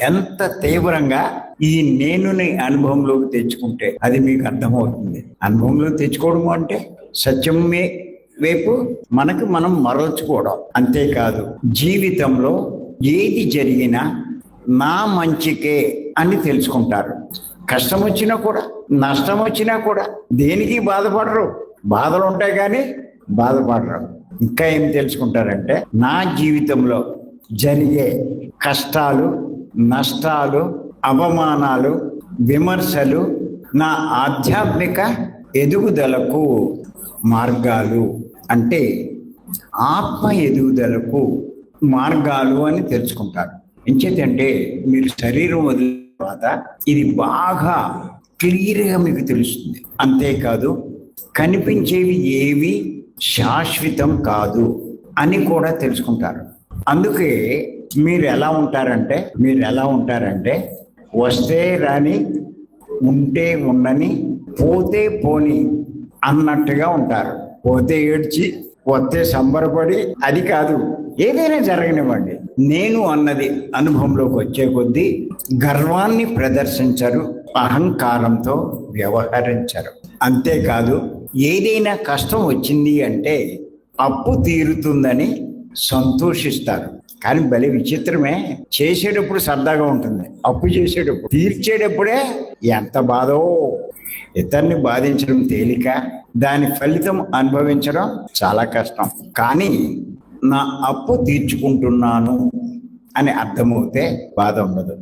ఎంత తీవ్రంగా ఈ నేనుని అనుభవంలోకి తెచ్చుకుంటే అది మీకు అర్థమవుతుంది. అనుభవంలో తెచ్చుకోవడం అంటే సత్యమే వైపు మనకు మనం మరల్చుకోవడం. అంతేకాదు జీవితంలో ఏది జరిగినా నా మంచికే అని తెలుసుకుంటారు. కష్టం వచ్చినా కూడా, నష్టం వచ్చినా కూడా దేనికి బాధపడరు. బాధలు ఉంటాయి కానీ బాధపడరు. ఇంకా ఏం తెలుసుకుంటారంటే నా జీవితంలో జరిగే కష్టాలు, నష్టాలు, అవమానాలు, విమర్శలు నా ఆధ్యాత్మిక ఎదుగుదలకు మార్గాలు, అంటే ఆత్మ ఎదుగుదలకు మార్గాలు అని తెలుసుకుంటారు. ఎంచేతంటే మీరు శరీరం వదిలిన తర్వాత ఇది బాగా క్లియర్గా మీకు తెలుస్తుంది. అంతేకాదు కనిపించేవి ఏవి శాశ్వతం కాదు అని కూడా తెలుసుకుంటారు. అందుకే మీరు ఎలా ఉంటారంటే వస్తే రాని, ఉంటే ఉండని, పోతే పోని అన్నట్టుగా ఉంటారు. పోతే ఏడ్చి, వస్తే సంబరపడి, అది కాదు, ఏదైనా జరగనివ్వండి. నేను అన్నది అనుభవంలోకి వచ్చే కొద్దీ గర్వాన్ని ప్రదర్శించరు, అహంకారంతో వ్యవహరించరు. అంతేకాదు ఏదైనా కష్టం వచ్చింది అంటే అప్పు తీరుతుందని సంతోషిస్తారు. కానీ భలే విచిత్రమే, చేసేటప్పుడు సరదాగా ఉంటుంది, అప్పు చేసేటప్పుడు, తీర్చేటప్పుడే ఎంత బాధో. ఇతన్ని బాధించడం తేలిక, దాని ఫలితం అనుభవించడం చాలా కష్టం. కానీ నా అప్పు తీర్చుకుంటున్నాను అని అర్థమవుతే బాధ ఉండదు.